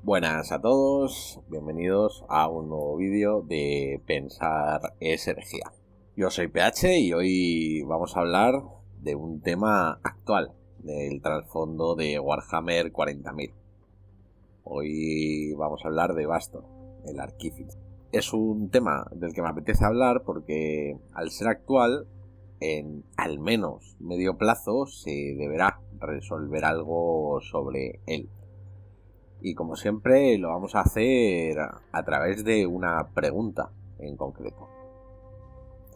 Buenas a todos, bienvenidos a un nuevo vídeo de Pensar es Herejía. Yo soy PH y hoy vamos a hablar de un tema actual, del trasfondo de Warhammer 40.000. Hoy vamos a hablar de Bastor, el arquífice. Es un tema del que me apetece hablar porque al ser actual, en al menos medio plazo se deberá resolver algo sobre él. Y como siempre lo vamos a hacer a través de una pregunta en concreto.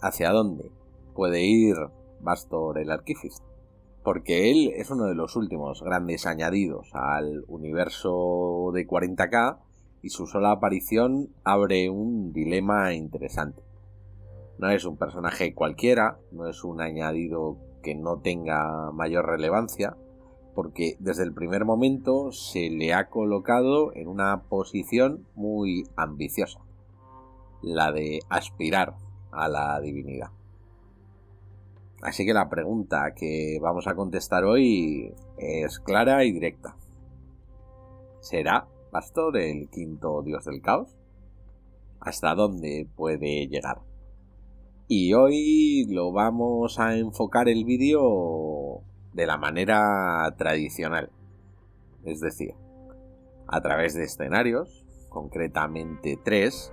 ¿Hacia dónde puede ir Bastor el Arquífice? Porque él es uno de los últimos grandes añadidos al universo de 40k y su sola aparición abre un dilema interesante. No es un personaje cualquiera, no es un añadido que no tenga mayor relevancia, porque desde el primer momento se le ha colocado en una posición muy ambiciosa, la de aspirar a la divinidad. Así que la pregunta que vamos a contestar hoy es clara y directa. ¿Será Bastor el quinto dios del caos? ¿Hasta dónde puede llegar? Y hoy lo vamos a enfocar el vídeo de la manera tradicional, es decir, a través de escenarios, concretamente 3,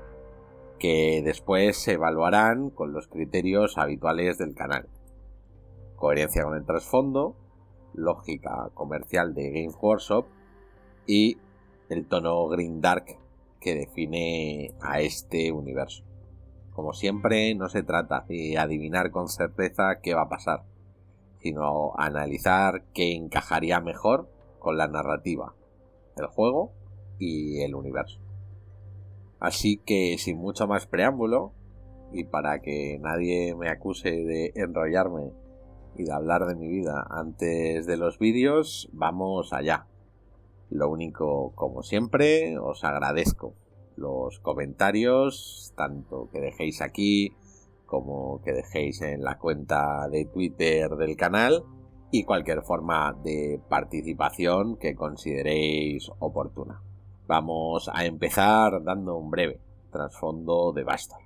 que después se evaluarán con los criterios habituales del canal: coherencia con el trasfondo, lógica comercial de Games Workshop y el tono grimdark que define a este universo. Como siempre, no se trata de adivinar con certeza qué va a pasar, sino analizar qué encajaría mejor con la narrativa, el juego y el universo. Así que sin mucho más preámbulo, y para que nadie me acuse de enrollarme y de hablar de mi vida antes de los vídeos, vamos allá. Lo único, como siempre, os agradezco los comentarios, tanto que dejéis aquí como que dejéis en la cuenta de Twitter del canal, y cualquier forma de participación que consideréis oportuna. Vamos a empezar dando un breve trasfondo de Bastor.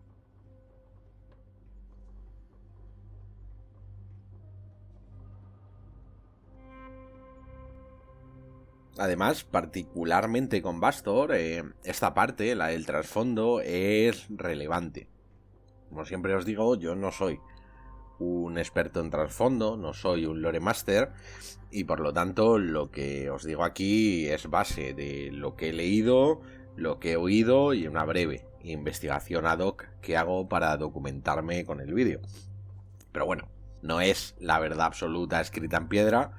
Además, particularmente con Bastor, esta parte, la del trasfondo, es relevante. Como siempre os digo, yo no soy un experto en trasfondo, no soy un lore master, y por lo tanto lo que os digo aquí es base de lo que he leído, lo que he oído y una breve investigación ad hoc que hago para documentarme con el vídeo. Pero bueno, no es la verdad absoluta escrita en piedra,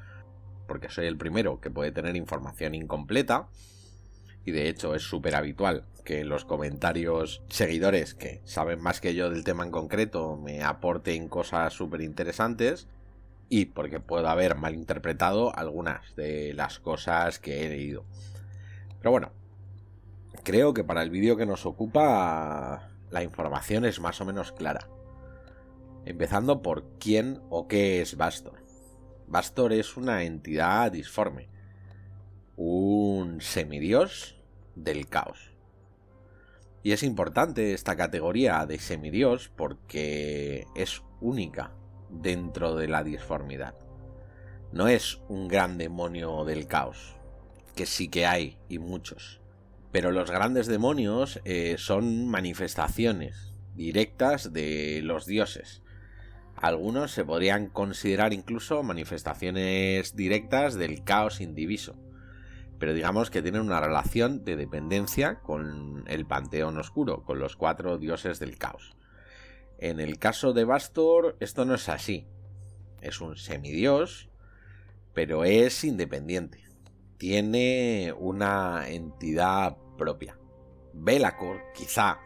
porque soy el primero que puede tener información incompleta, y de hecho es súper habitual que en los comentarios seguidores que saben más que yo del tema en concreto me aporten cosas súper interesantes, y porque puedo haber malinterpretado algunas de las cosas que he leído. Pero bueno, creo que para el vídeo que nos ocupa la información es más o menos clara. Empezando por quién o qué es Bastor. Bastor es una entidad disforme, un semidios del caos. Y es importante esta categoría de semidios porque es única dentro de la disformidad. No es un gran demonio del caos, que sí que hay y muchos, pero los grandes demonios son manifestaciones directas de los dioses. Algunos se podrían considerar incluso manifestaciones directas del caos indiviso, pero digamos que tienen una relación de dependencia con el panteón oscuro, con los 4 dioses del caos. En el caso de Bastor esto no es así. Es un semidios, pero es independiente. Tiene una entidad propia. Belacor quizá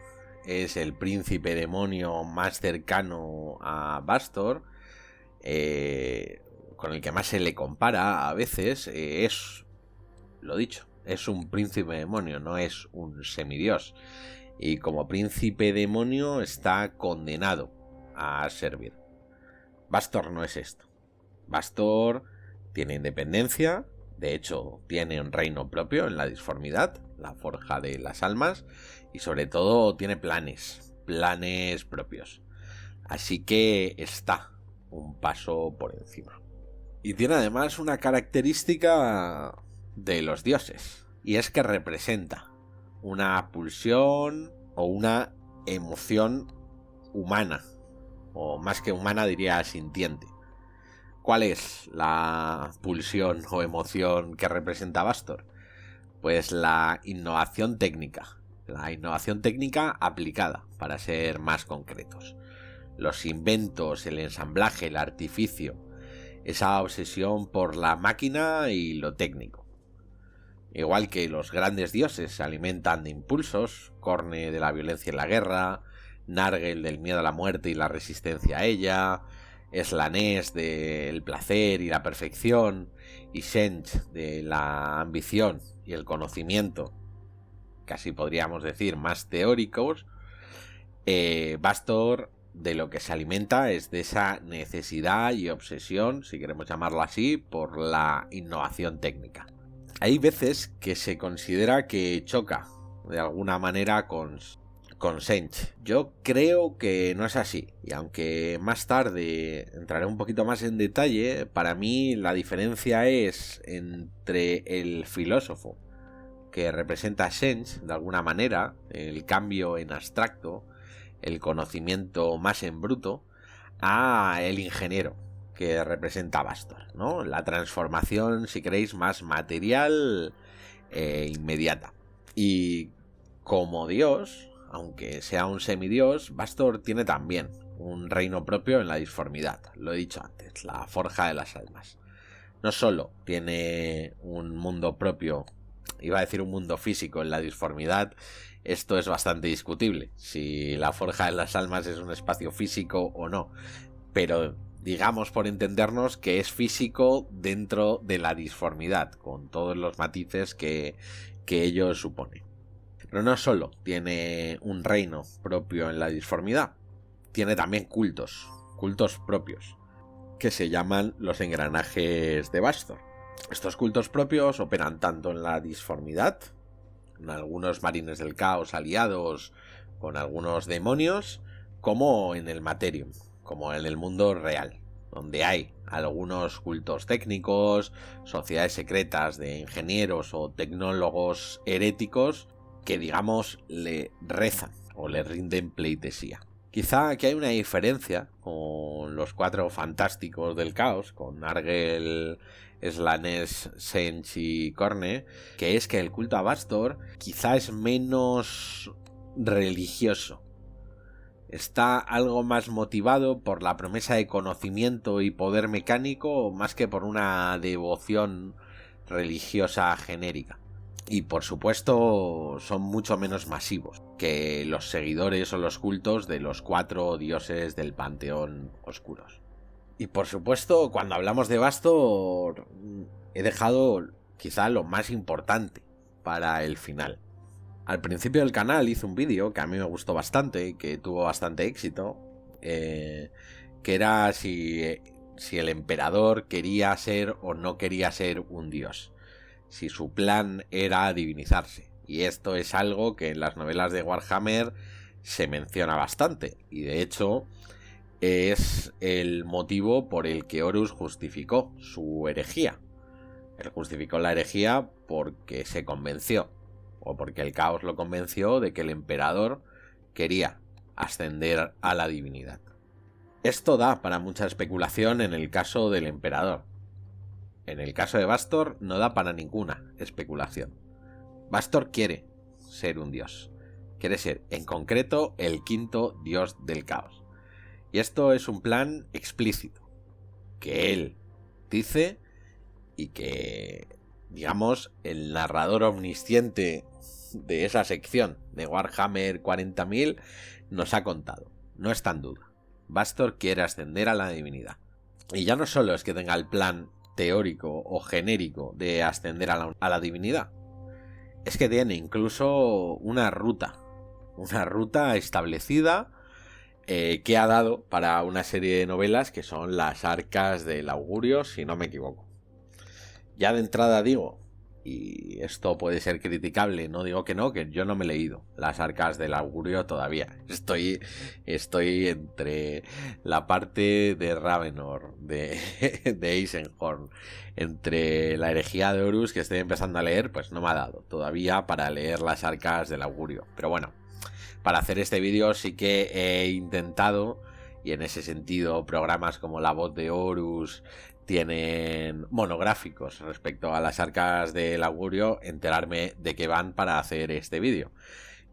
es el príncipe demonio más cercano a Bastor, con el que más se le compara a veces. Es, lo dicho, es un príncipe demonio, no es un semidios. Y como príncipe demonio está condenado a servir. Bastor no es esto. Bastor tiene independencia, De hecho, tiene un reino propio en la disformidad, la forja de las almas, y sobre todo tiene planes propios. Así que está un paso por encima. Y tiene además una característica de los dioses, y es que representa una pulsión o una emoción humana, o más que humana diría sintiente. ¿Cuál es la pulsión o emoción que representa Bastor? Pues la innovación técnica aplicada, para ser más concretos. Los inventos, el ensamblaje, el artificio, esa obsesión por la máquina y lo técnico. Igual que los grandes dioses se alimentan de impulsos, Corne de la violencia en la guerra, Nargel del miedo a la muerte y la resistencia a ella, Slanesh del placer y la perfección, y Sench de la ambición y el conocimiento, casi podríamos decir más teóricos, Bastor de lo que se alimenta es de esa necesidad y obsesión, si queremos llamarlo así, por la innovación técnica. Hay veces que se considera que choca de alguna manera con Sench. Yo creo que no es así, y aunque más tarde entraré un poquito más en detalle, para mí la diferencia es entre el filósofo que representa a Sench de alguna manera, el cambio en abstracto, el conocimiento más en bruto, a el ingeniero que representa a Bastor, ¿no? La transformación, si queréis, más material inmediata. Y como dios, aunque sea un semidios, Bastor tiene también un reino propio en la disformidad, lo he dicho antes, la forja de las almas. No solo tiene un mundo propio, iba a decir un mundo físico en la disformidad, esto es bastante discutible, si la forja de las almas es un espacio físico o no, pero digamos por entendernos que es físico dentro de la disformidad, con todos los matices que ello supone. Pero no solo tiene un reino propio en la disformidad, tiene también cultos propios, que se llaman los engranajes de Bastor. Estos cultos propios operan tanto en la disformidad, en algunos marines del caos aliados con algunos demonios, como en el Materium, como en el mundo real, donde hay algunos cultos técnicos, sociedades secretas de ingenieros o tecnólogos heréticos que, digamos, le rezan o le rinden pleitesía. Quizá aquí hay una diferencia con los cuatro fantásticos del caos, con Nargel, Slanesh, Sench y Corne, que es que el culto a Bastor quizá es menos religioso. Está algo más motivado por la promesa de conocimiento y poder mecánico más que por una devoción religiosa genérica. Y por supuesto son mucho menos masivos que los seguidores o los cultos de los cuatro dioses del panteón oscuros. Y por supuesto, cuando hablamos de Bastor, he dejado quizá lo más importante para el final. Al principio del canal hice un vídeo que a mí me gustó bastante y que tuvo bastante éxito, que era si el emperador quería ser o no quería ser un dios, si su plan era divinizarse. Y esto es algo que en las novelas de Warhammer se menciona bastante, y de hecho es el motivo por el que Horus justificó su herejía. Él justificó la herejía porque se convenció, o porque el caos lo convenció de que el emperador quería ascender a la divinidad. Esto da para mucha especulación en el caso del emperador. En el caso de Bastor no da para ninguna especulación. Bastor quiere ser un dios. Quiere ser, en concreto, el quinto dios del caos. Y esto es un plan explícito, que él dice y que, digamos, el narrador omnisciente de esa sección de Warhammer 40.000 nos ha contado. No está en duda. Bastor quiere ascender a la divinidad. Y ya no solo es que tenga el plan teórico o genérico de ascender a la divinidad, es que tiene incluso una ruta establecida que ha dado para una serie de novelas que son las Arcas del Augurio, si no me equivoco. Ya de entrada digo, y esto puede ser criticable, no digo que no, que yo no me he leído las Arcas del Augurio todavía. Estoy entre la parte de Ravenor, de Eisenhorn, entre la herejía de Horus, que estoy empezando a leer, pues no me ha dado todavía para leer las Arcas del Augurio. Pero bueno, para hacer este vídeo sí que he intentado, y en ese sentido programas como La Voz de Horus tienen monográficos respecto a las Arcas del Augurio, enterarme de qué van para hacer este vídeo.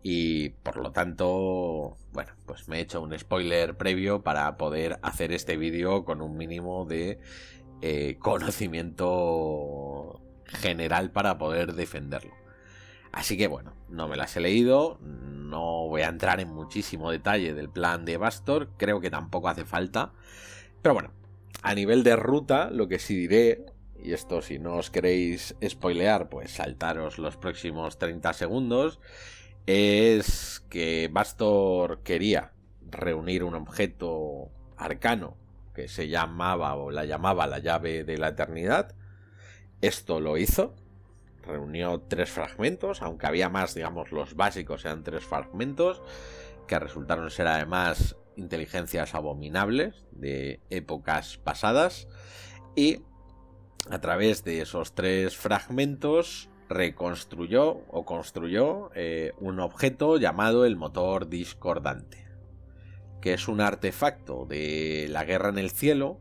Y por lo tanto, bueno, pues me he hecho un spoiler previo para poder hacer este vídeo con un mínimo de conocimiento general para poder defenderlo. Así que bueno, no me las he leído, no voy a entrar en muchísimo detalle del plan de Bastor, creo que tampoco hace falta, pero bueno, a nivel de ruta, lo que sí diré, y esto si no os queréis spoilear, pues saltaros los próximos 30 segundos, es que Bastor quería reunir un objeto arcano que se llamaba o la llamaba la llave de la eternidad. Esto lo hizo, reunió 3 fragmentos, aunque había más, digamos, los básicos eran 3 fragmentos, que resultaron ser además inteligencias abominables de épocas pasadas, y a través de esos 3 fragmentos reconstruyó o construyó un objeto llamado el motor discordante, que es un artefacto de la guerra en el cielo,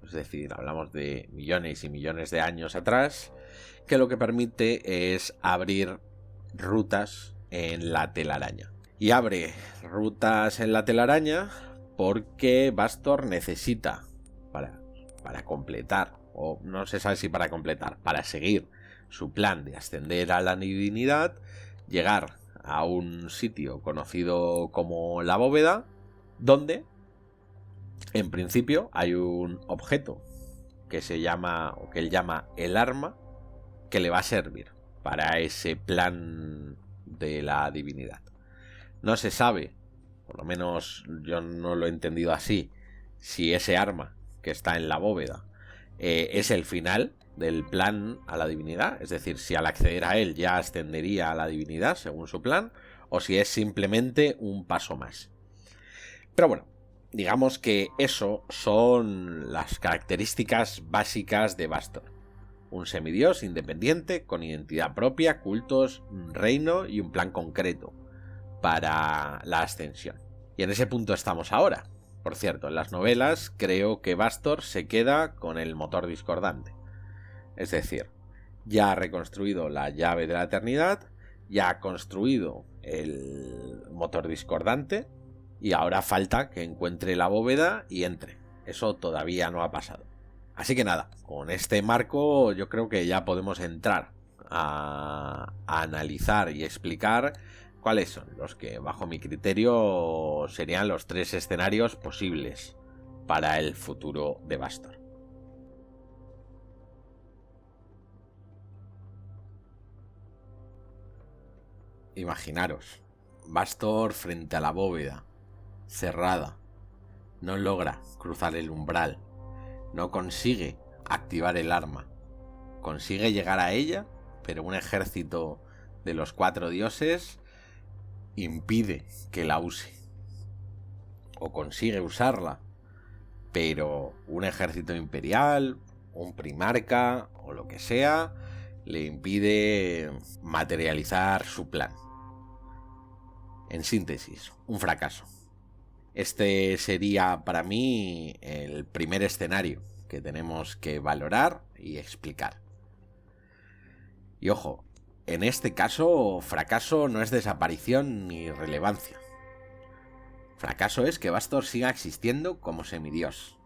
es decir, hablamos de millones y millones de años atrás, que lo que permite es abrir rutas en la telaraña. Y abre rutas en la telaraña porque Bastor necesita, para completar, o no se sabe si para completar, para seguir su plan de ascender a la divinidad, llegar a un sitio conocido como la bóveda, donde en principio hay un objeto que se llama, o que él llama el arma, que le va a servir para ese plan de la divinidad. No se sabe, por lo menos yo no lo he entendido así, si ese arma que está en la bóveda es el final del plan a la divinidad, es decir, si al acceder a él ya ascendería a la divinidad según su plan, o si es simplemente un paso más. Pero bueno, digamos que eso son las características básicas de Bastor. Un semidios independiente, con identidad propia, cultos, un reino y un plan concreto para la ascensión. Y en ese punto estamos ahora. Por cierto, en las novelas creo que Bastor se queda con el motor discordante. Es decir, ya ha reconstruido la llave de la eternidad, ya ha construido el motor discordante y ahora falta que encuentre la bóveda y entre. Eso todavía no ha pasado. Así que nada, con este marco yo creo que ya podemos entrar a analizar y explicar cuáles son los que, bajo mi criterio, serían los 3 escenarios posibles para el futuro de Bastor. Imaginaros, Bastor frente a la bóveda, cerrada, no logra cruzar el umbral, no consigue activar el arma, consigue llegar a ella, pero un ejército de los 4 dioses impide que la use, o consigue usarla, pero un ejército imperial, un primarca o lo que sea, le impide materializar su plan. En síntesis, un fracaso. Este sería para mí el primer escenario que tenemos que valorar y explicar. Y ojo, en este caso, fracaso no es desaparición ni relevancia. Fracaso es que Bastor siga existiendo como semidios.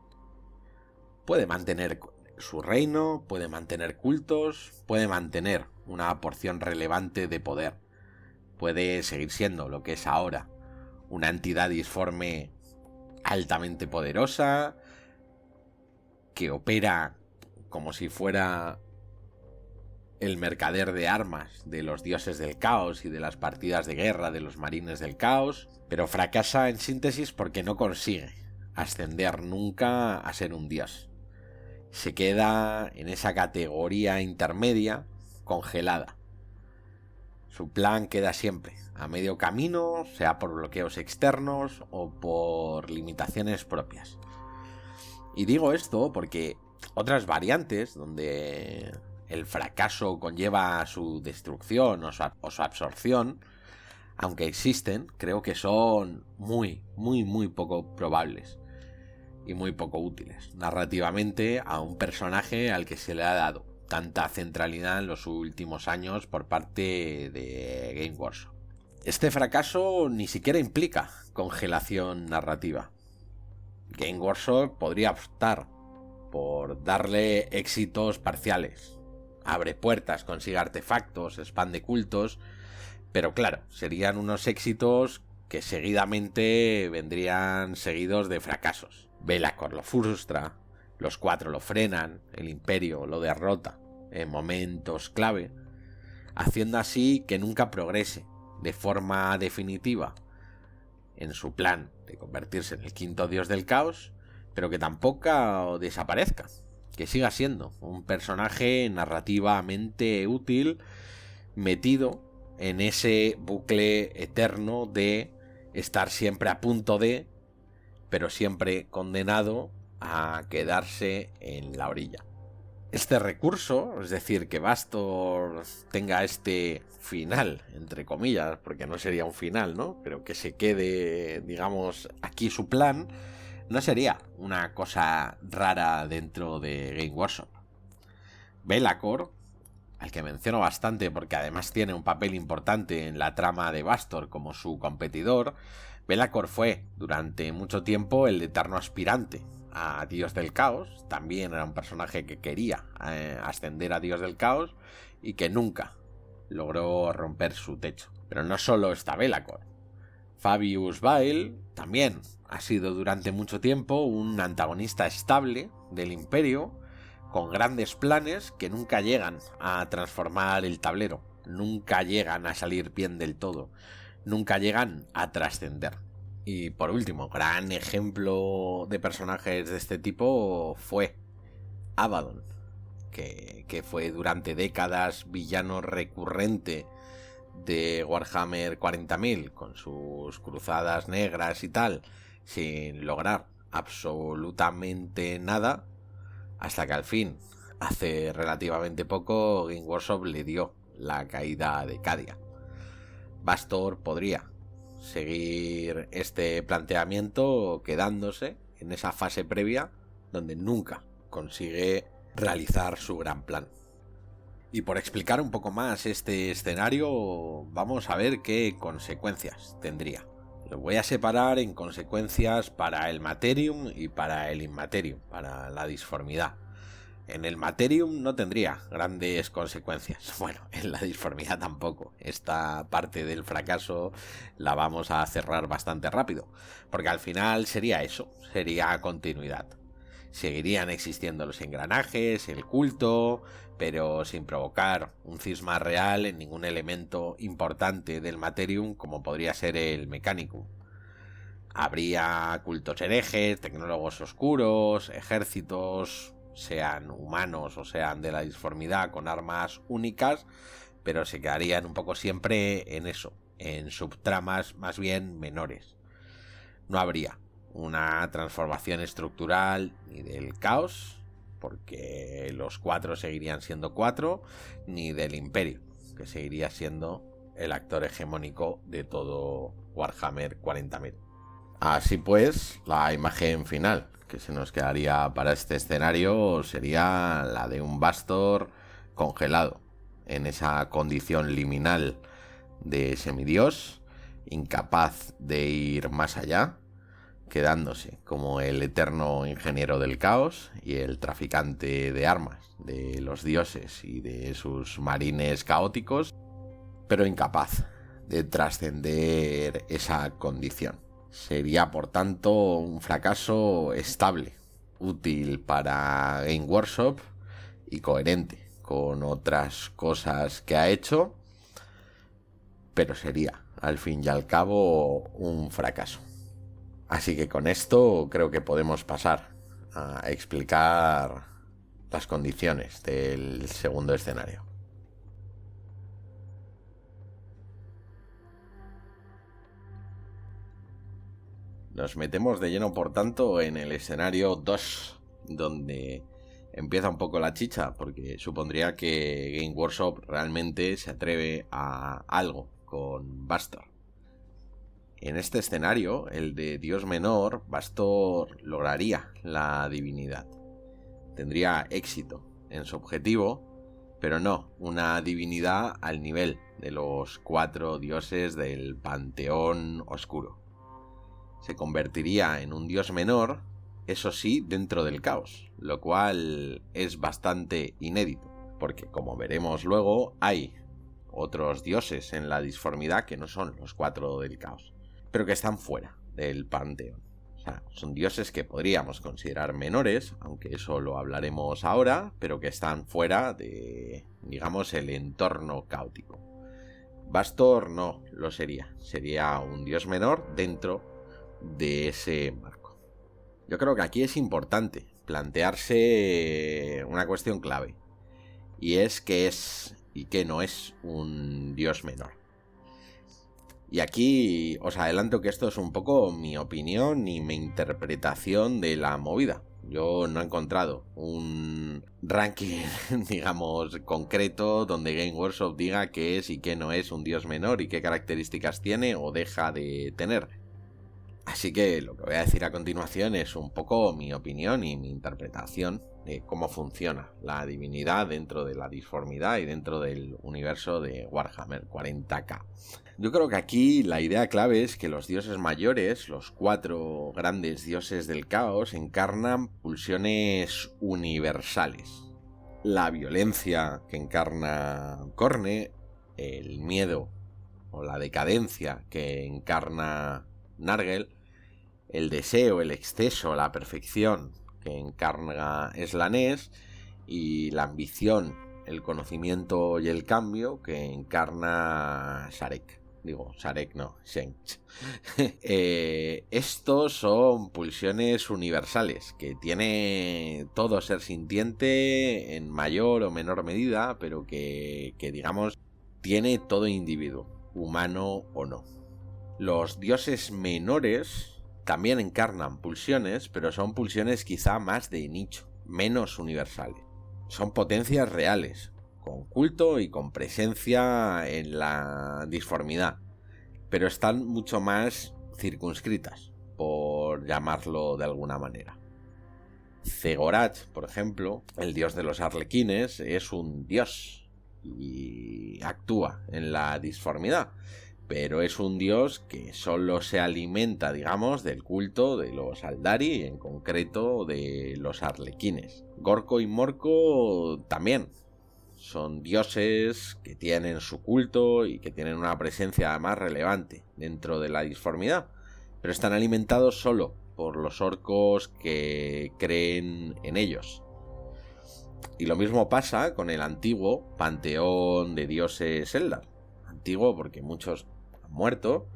Puede mantener su reino, puede mantener cultos, puede mantener una porción relevante de poder. Puede seguir siendo lo que es ahora, una entidad disforme altamente poderosa, que opera como si fuera el mercader de armas de los dioses del caos y de las partidas de guerra de los marines del caos, pero fracasa en síntesis porque no consigue ascender nunca a ser un dios. se queda en esa categoría intermedia congelada. Su plan queda siempre a medio camino, sea por bloqueos externos o por limitaciones propias. Y digo esto porque otras variantes donde el fracaso conlleva su destrucción o su absorción, aunque existen, creo que son muy poco probables y muy poco útiles narrativamente a un personaje al que se le ha dado tanta centralidad en los últimos años por parte de Game Workshop. Este fracaso ni siquiera implica congelación narrativa. Game Workshop podría optar por darle éxitos parciales. Abre puertas, consigue artefactos, expande cultos, pero claro, serían unos éxitos que seguidamente vendrían seguidos de fracasos. Be'lakor lo frustra, los 4 lo frenan, el Imperio lo derrota en momentos clave, haciendo así que nunca progrese de forma definitiva en su plan de convertirse en el quinto dios del caos, pero que tampoco desaparezca, que siga siendo un personaje narrativamente útil metido en ese bucle eterno de estar siempre a punto de, pero siempre condenado a quedarse en la orilla. Este recurso, es decir, que Bastor tenga este final, entre comillas, porque no sería un final, ¿no? Pero que se quede, digamos, aquí su plan, no sería una cosa rara dentro de Game Workshop. Be'lakor, al que menciono bastante porque además tiene un papel importante en la trama de Bastor como su competidor, Be'lakor fue durante mucho tiempo el eterno aspirante a Dios del Caos. También era un personaje que quería ascender a Dios del Caos y que nunca logró romper su techo. Pero no solo está Be'lakor. Fabius Bael también ha sido durante mucho tiempo un antagonista estable del Imperio, con grandes planes que nunca llegan a transformar el tablero, nunca llegan a salir bien del todo, nunca llegan a trascender. Y por último, gran ejemplo de personajes de este tipo fue Abaddon, que fue durante décadas villano recurrente de Warhammer 40.000, con sus cruzadas negras y tal, sin lograr absolutamente nada, hasta que al fin, hace relativamente poco, Game Workshop le dio la caída de Cadia. Bastor podría seguir este planteamiento quedándose en esa fase previa donde nunca consigue realizar su gran plan. Y por explicar un poco más este escenario, vamos a ver qué consecuencias tendría. Lo voy a separar en consecuencias para el Materium y para el Immaterium, para la disformidad. En el Materium no tendría grandes consecuencias. Bueno, en la disformidad tampoco. Esta parte del fracaso la vamos a cerrar bastante rápido, porque al final sería eso, sería continuidad. Seguirían existiendo los engranajes, el culto, pero sin provocar un cisma real en ningún elemento importante del Materium, como podría ser el Mechanicum. Habría cultos herejes, tecnólogos oscuros, ejércitos, sean humanos o sean de la disformidad, con armas únicas, pero se quedarían un poco siempre en eso, en subtramas más bien menores. No habría una transformación estructural ni del caos, porque los 4 seguirían siendo 4, ni del Imperio, que seguiría siendo el actor hegemónico de todo Warhammer 40.000. Así pues, la imagen final que se nos quedaría para este escenario sería la de un Bastor congelado en esa condición liminal de semidios, incapaz de ir más allá, quedándose como el eterno ingeniero del caos y el traficante de armas de los dioses y de sus marines caóticos, pero incapaz de trascender esa condición. Sería, por tanto, un fracaso estable, útil para Game Workshop y coherente con otras cosas que ha hecho, pero sería, al fin y al cabo, un fracaso. Así que con esto creo que podemos pasar a explicar las condiciones del segundo escenario. Nos metemos de lleno, por tanto, en el escenario 2, donde empieza un poco la chicha, porque supondría que Game Workshop realmente se atreve a algo con Bastor. En este escenario, el de Dios menor, Bastor lograría la divinidad. Tendría éxito en su objetivo, pero no una divinidad al nivel de los 4 dioses del panteón oscuro. Se convertiría en un dios menor, eso sí, dentro del caos, lo cual es bastante inédito, porque como veremos luego, hay otros dioses en la disformidad que no son los 4 del caos, pero que están fuera del panteón. O sea, son dioses que podríamos considerar menores, aunque eso lo hablaremos ahora, pero que están fuera de, digamos, el entorno caótico. Bastor no lo sería, sería un dios menor dentro de ese marco. Yo creo que aquí es importante plantearse una cuestión clave, y es qué es y qué no es un dios menor. Y aquí os adelanto que esto es un poco mi opinión y mi interpretación de la movida. Yo no he encontrado un ranking, digamos, concreto donde Game Workshop diga qué es y qué no es un dios menor y qué características tiene o deja de tener. Así que lo que voy a decir a continuación es un poco mi opinión y mi interpretación de cómo funciona la divinidad dentro de la disformidad y dentro del universo de Warhammer 40k. Yo creo que aquí la idea clave es que los dioses mayores, los 4 grandes dioses del caos, encarnan pulsiones universales. La violencia que encarna Khorne, el miedo o la decadencia que encarna Nurgle, el deseo, el exceso, la perfección que encarna Slanesh, y la ambición, el conocimiento y el cambio que encarna Sarek. Digo, Sarek no, Shench. Estos son pulsiones universales que tiene todo ser sintiente en mayor o menor medida, pero que digamos, tiene todo individuo, humano o no. Los dioses menores también encarnan pulsiones, pero son pulsiones quizá más de nicho, menos universales. Son potencias reales, con culto y con presencia en la disformidad, pero están mucho más circunscritas, por llamarlo de alguna manera. Zegorach, por ejemplo, el dios de los arlequines, es un dios y actúa en la disformidad, pero es un dios que solo se alimenta, digamos, del culto de los Aldari y en concreto de los arlequines. Gorko y Morko también son dioses que tienen su culto y que tienen una presencia además relevante dentro de la disformidad, pero están alimentados solo por los orcos que creen en ellos. Y lo mismo pasa con el antiguo panteón de dioses Eldar. Antiguo porque muchos han muerto,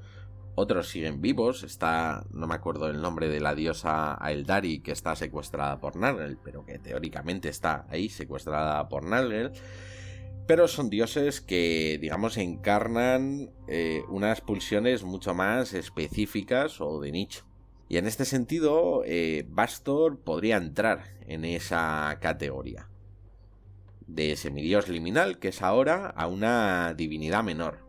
otros siguen vivos. Está, no me acuerdo el nombre de la diosa Aeldari, que está secuestrada por Nurgle, pero que teóricamente está ahí secuestrada por Nurgle. Pero son dioses que, digamos, encarnan unas pulsiones mucho más específicas o de nicho. Y en este sentido, Bastor podría entrar en esa categoría. De semidios liminal, que es ahora, a una divinidad menor.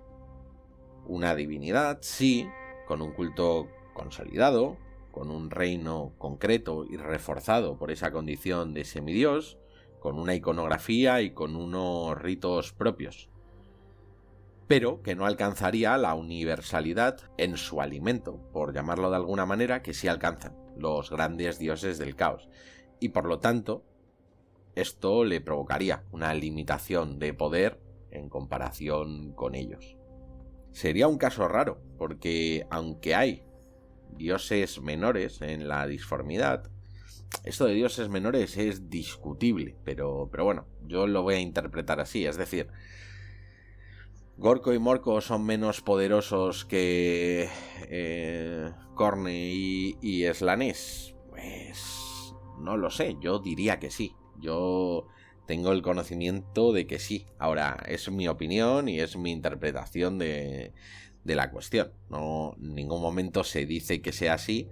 Una divinidad, sí, con un culto consolidado, con un reino concreto y reforzado por esa condición de semidios, con una iconografía y con unos ritos propios, pero que no alcanzaría la universalidad en su alimento, por llamarlo de alguna manera, que sí alcanzan los grandes dioses del caos, y por lo tanto esto le provocaría una limitación de poder en comparación con ellos. Sería un caso raro, porque aunque hay dioses menores en la disformidad, esto de dioses menores es discutible, pero bueno, yo lo voy a interpretar así, es decir, Gorko y Morko son menos poderosos que Khorne y Slanesh. Pues no lo sé, yo diría que sí. Yo tengo el conocimiento de que sí. Ahora, es mi opinión y es mi interpretación de la cuestión. No, en ningún momento se dice que sea así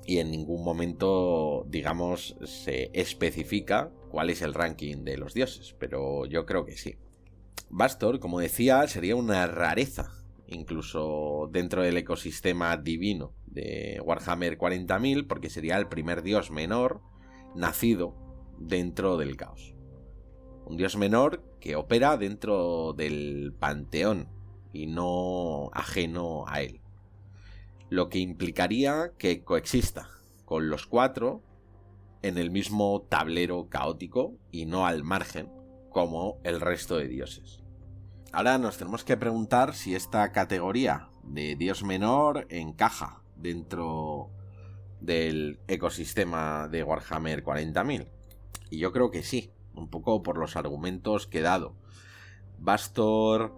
y en ningún momento, digamos, se especifica cuál es el ranking de los dioses, pero yo creo que sí. Bastor, como decía, sería una rareza, incluso dentro del ecosistema divino de Warhammer 40.000, porque sería el primer dios menor nacido dentro del caos. Un dios menor que opera dentro del panteón y no ajeno a él. Lo que implicaría que coexista con los 4 en el mismo tablero caótico y no al margen como el resto de dioses. Ahora nos tenemos que preguntar si esta categoría de dios menor encaja dentro del ecosistema de Warhammer 40.000. Y yo creo que sí, un poco por los argumentos que he dado. Bastor,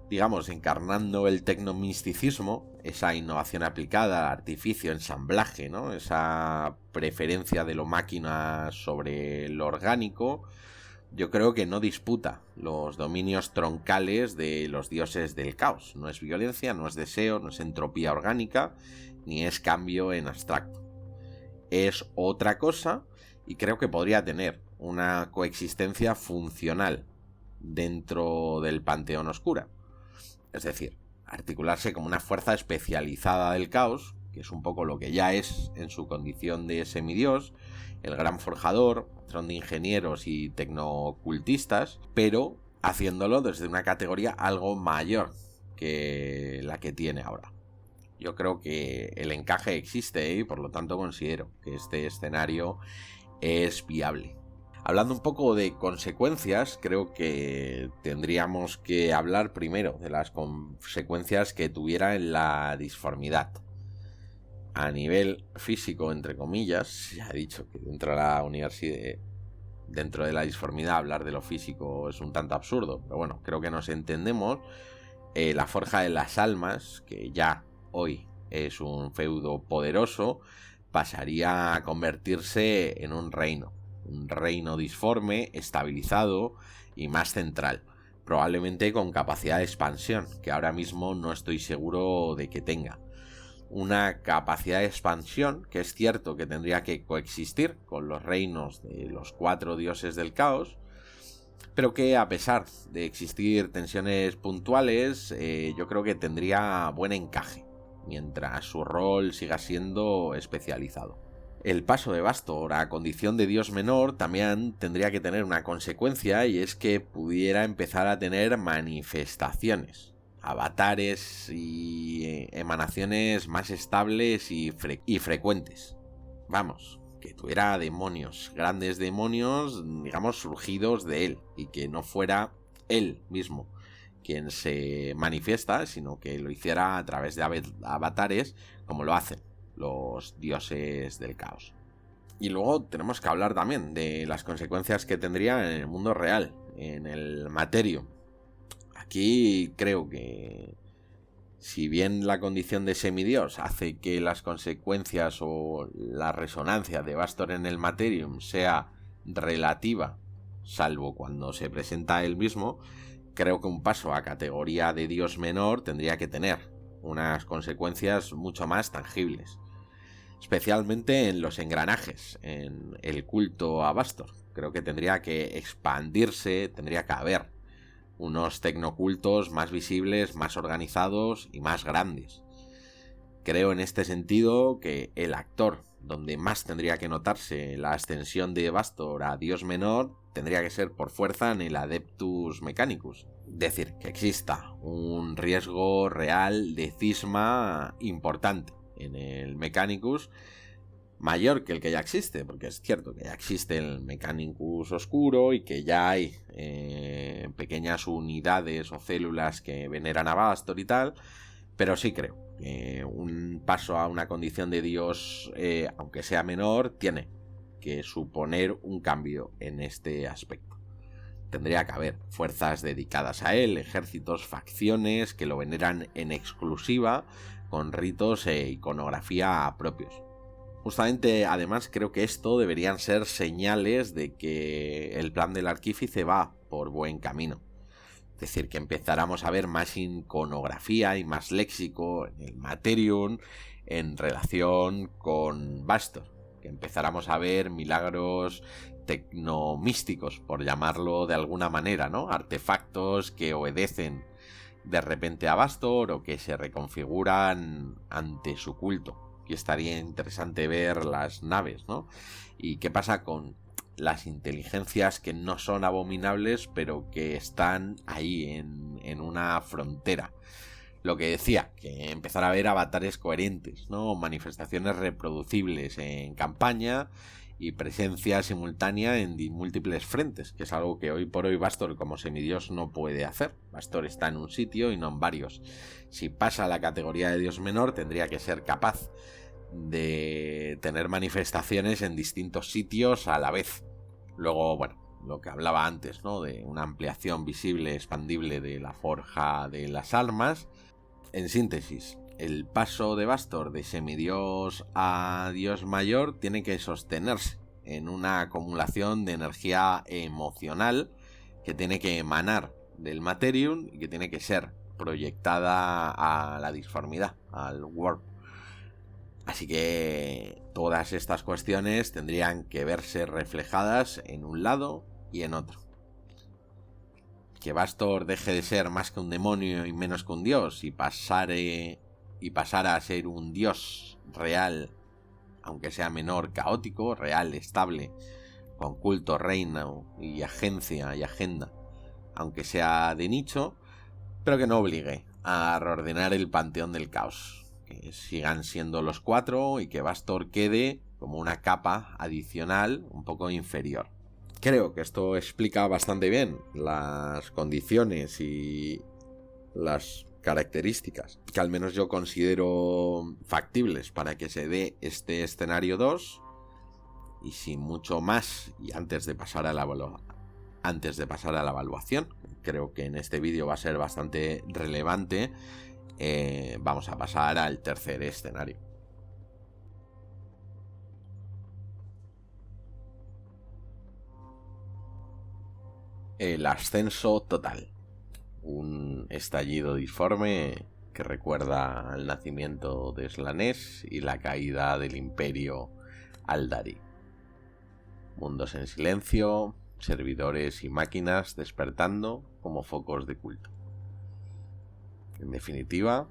digamos, encarnando el tecnomisticismo, esa innovación aplicada, artificio, ensamblaje, ¿no? Esa preferencia de lo máquina sobre lo orgánico, yo creo que no disputa los dominios troncales de los dioses del caos. No es violencia, no es deseo, no es entropía orgánica, ni es cambio en abstracto. Es otra cosa y creo que podría tener una coexistencia funcional dentro del panteón oscura. Es decir, articularse como una fuerza especializada del caos, que es un poco lo que ya es en su condición de semidios, el gran forjador, patrón de ingenieros y tecnocultistas, pero haciéndolo desde una categoría algo mayor que la que tiene ahora. Yo creo que el encaje existe y por lo tanto considero que este escenario es viable. Hablando un poco de consecuencias, creo que tendríamos que hablar primero de las consecuencias que tuviera en la disformidad. A nivel físico, entre comillas, ya he dicho que dentro de la universidad, dentro de la disformidad, hablar de lo físico es un tanto absurdo, pero bueno, creo que nos entendemos. La Forja de las Almas, que ya hoy es un feudo poderoso, pasaría a convertirse en un reino disforme, estabilizado y más central, probablemente con capacidad de expansión, que ahora mismo no estoy seguro de que tenga. Una capacidad de expansión que es cierto que tendría que coexistir con los reinos de los 4 dioses del caos, pero que a pesar de existir tensiones puntuales, yo creo que tendría buen encaje, mientras su rol siga siendo especializado. El paso de Bastor a condición de dios menor también tendría que tener una consecuencia, y es que pudiera empezar a tener manifestaciones, avatares y emanaciones más estables y frecuentes. Vamos, que tuviera demonios, grandes demonios, digamos, surgidos de él, y que no fuera él mismo quien se manifiesta, sino que lo hiciera a través de avatares, como lo hacen los dioses del caos. Y luego tenemos que hablar también de las consecuencias que tendría en el mundo real, en el Materium. Aquí creo que, si bien la condición de semidios hace que las consecuencias o la resonancia de Bastor en el Materium sea relativa, salvo cuando se presenta él mismo, creo que un paso a categoría de dios menor tendría que tener unas consecuencias mucho más tangibles, especialmente en los engranajes, en el culto a Bastor. Creo que tendría que expandirse, tendría que haber unos tecnocultos más visibles, más organizados y más grandes. Creo en este sentido que el actor donde más tendría que notarse la ascensión de Bastor a dios menor tendría que ser por fuerza en el Adeptus Mechanicus. Es decir, que exista un riesgo real de cisma importante en el Mechanicus, mayor que el que ya existe, porque es cierto que ya existe el Mechanicus oscuro y que ya hay pequeñas unidades o células que veneran a Bastor y tal, pero sí creo que un paso a una condición de dios, aunque sea menor, tiene que suponer un cambio en este aspecto. Tendría que haber fuerzas dedicadas a él, ejércitos, facciones que lo veneran en exclusiva, con ritos e iconografía propios. Justamente, además, creo que esto deberían ser señales de que el plan del arquífice va por buen camino. Es decir, que empezáramos a ver más iconografía y más léxico en el Materium en relación con Bastor. Que empezáramos a ver milagros tecnomísticos, por llamarlo de alguna manera, ¿no? Artefactos que obedecen de repente a Bastor o que se reconfiguran ante su culto. Y estaría interesante ver las naves, ¿no? Y qué pasa con las inteligencias que no son abominables, pero que están ahí en una frontera. Lo que decía, que empezar a ver avatares coherentes, ¿no? Manifestaciones reproducibles en campaña y presencia simultánea en múltiples frentes, que es algo que hoy por hoy Bastor como semidios no puede hacer. Bastor está en un sitio y no en varios. Si pasa a la categoría de dios menor, tendría que ser capaz de tener manifestaciones en distintos sitios a la vez. Luego, bueno, lo que hablaba antes, ¿no? De una ampliación visible, expandible de la forja de las armas. En síntesis, el paso de Bastor de semidios a dios mayor tiene que sostenerse en una acumulación de energía emocional que tiene que emanar del Materium y que tiene que ser proyectada a la disformidad, al warp. Así que todas estas cuestiones tendrían que verse reflejadas en un lado y en otro. Que Bastor deje de ser más que un demonio y menos que un dios y pasara a ser un dios real, aunque sea menor, caótico, real, estable, con culto, reino y agencia y agenda, aunque sea de nicho, pero que no obligue a reordenar el panteón del caos. Que sigan siendo los 4 y que Bastor quede como una capa adicional un poco inferior. Creo que esto explica bastante bien las condiciones y las características que al menos yo considero factibles para que se dé este escenario 2. Y sin mucho más, y antes de pasar a la evaluación, creo que en este vídeo va a ser bastante relevante, vamos a pasar al tercer escenario. El ascenso total. Un estallido disforme que recuerda al nacimiento de Slanesh y la caída del imperio Aldari. Mundos en silencio, servidores y máquinas despertando como focos de culto. En definitiva,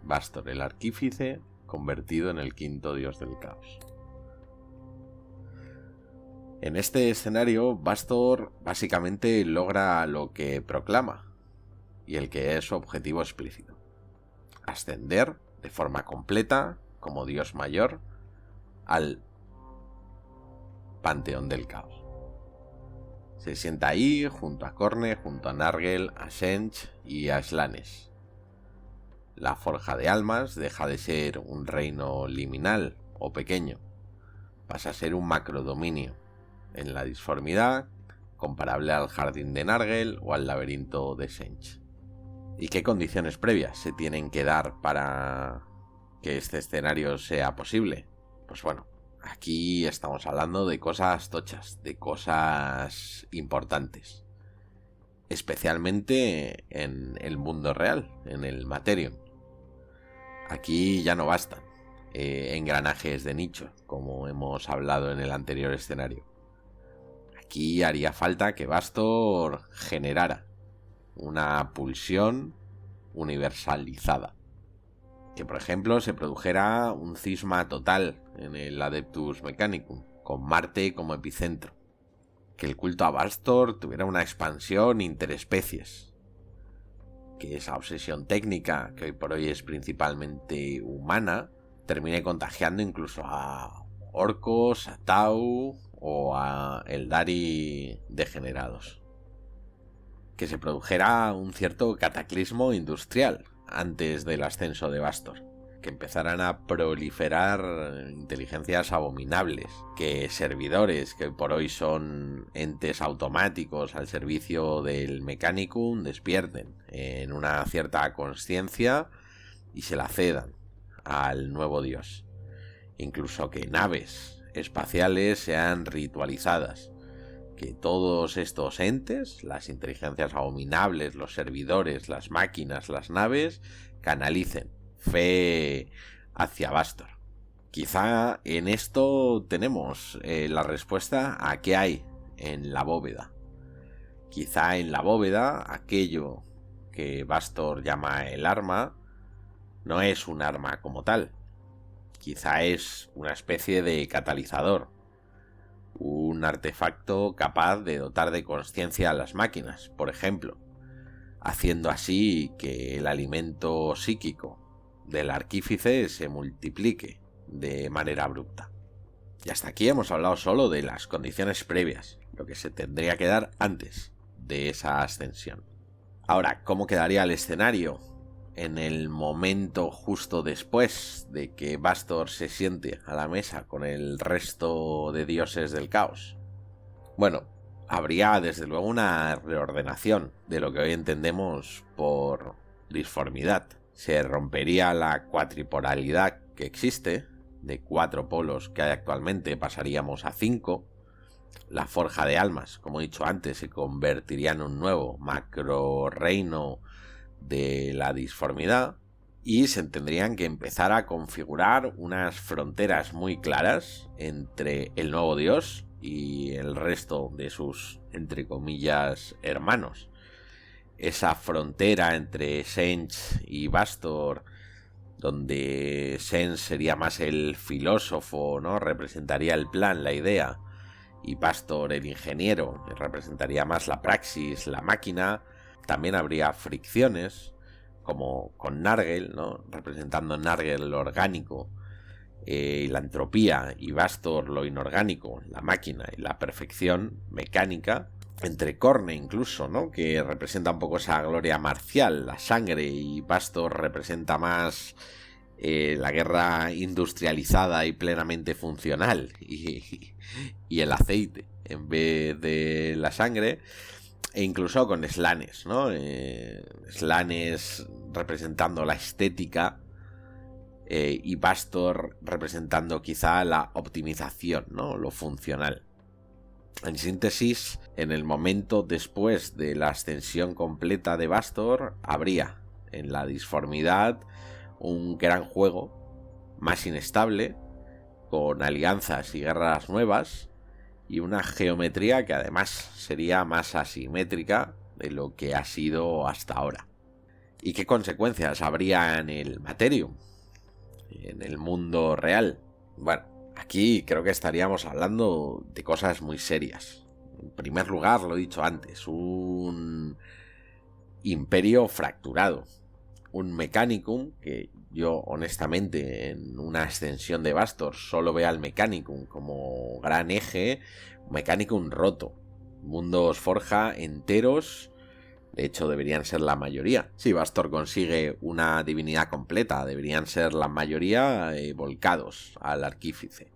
Bastor el arquífice convertido en el quinto dios del caos. En este escenario, Bastor básicamente logra lo que proclama y el que es su objetivo explícito: ascender de forma completa como dios mayor al panteón del caos. Se sienta ahí junto a Khorne, junto a Nargel, a Tzeentch y a Slanesh. La forja de almas deja de ser un reino liminal o pequeño, pasa a ser un macrodominio en la disformidad, comparable al jardín de Nargel o al laberinto de Tzeentch. ¿Y qué condiciones previas se tienen que dar para que este escenario sea posible? Pues bueno, aquí estamos hablando de cosas tochas, de cosas importantes, especialmente en el mundo real, en el Materium. Aquí ya no bastan engranajes de nicho, como hemos hablado en el anterior escenario. Aquí haría falta que Bastor generara una pulsión universalizada. Que por ejemplo se produjera un cisma total en el Adeptus Mechanicum, con Marte como epicentro. Que el culto a Bastor tuviera una expansión interespecies. Que esa obsesión técnica, que hoy por hoy es principalmente humana, termine contagiando incluso a orcos, a Tau o a Eldari degenerados. Que se produjera un cierto cataclismo industrial antes del ascenso de Bastor, que empezaran a proliferar inteligencias abominables, que servidores que por hoy son entes automáticos al servicio del Mechanicum despierten en una cierta consciencia y se la cedan al nuevo dios. incluso que naves espaciales sean ritualizadas, que todos estos entes, las inteligencias abominables, los servidores, las máquinas, las naves, canalicen fe hacia Bastor. Quizá en esto tenemos la respuesta a qué hay en la bóveda. Quizá en la bóveda aquello que Bastor llama el arma no es un arma como tal. Quizá es una especie de catalizador, un artefacto capaz de dotar de consciencia a las máquinas, por ejemplo, haciendo así que el alimento psíquico del arquífice se multiplique de manera abrupta. Y hasta aquí hemos hablado solo de las condiciones previas, lo que se tendría que dar antes de esa ascensión. Ahora, ¿cómo quedaría el escenario en el momento justo después de que Bastor se siente a la mesa con el resto de dioses del caos? Bueno, habría desde luego una reordenación de lo que hoy entendemos por disformidad. Se rompería la cuatripolaridad que existe, de 4 polos que hay actualmente pasaríamos a 5. La forja de almas, como he dicho antes, se convertiría en un nuevo macro reino de la disformidad y se tendrían que empezar a configurar unas fronteras muy claras entre el nuevo dios y el resto de sus, entre comillas, hermanos. Esa frontera entre Sens y Bastor, donde Sens sería más el filósofo, ¿no? Representaría el plan, la idea, y Bastor el ingeniero, representaría más la praxis, la máquina. También habría fricciones, como con Nargel, ¿no? Representando Nargel lo orgánico, la entropía, y Bastor lo inorgánico, la máquina y la perfección mecánica. Entre Corne incluso, ¿no? Que representa un poco esa gloria marcial, la sangre, y Bastor representa más la guerra industrializada y plenamente funcional, y el aceite en vez de la sangre. E incluso con Slanes, ¿no? Slanes representando la estética, y Bastor representando quizá la optimización, ¿no? Lo funcional. En síntesis, en el momento después de la ascensión completa de Bastor, habría en la disformidad un gran juego más inestable, con alianzas y guerras nuevas, y una geometría que además sería más asimétrica de lo que ha sido hasta ahora. ¿Y qué consecuencias habría en el Materium, en el mundo real? Bueno, aquí creo que estaríamos hablando de cosas muy serias. En primer lugar, lo he dicho antes, un imperio fracturado, un Mechanicum que yo honestamente en una ascensión de Bastor solo veo al Mechanicum como gran eje, un Mechanicum roto, mundos Forja enteros. De hecho, deberían ser la mayoría. Si Bastor consigue una divinidad completa, deberían ser la mayoría volcados al arquífice.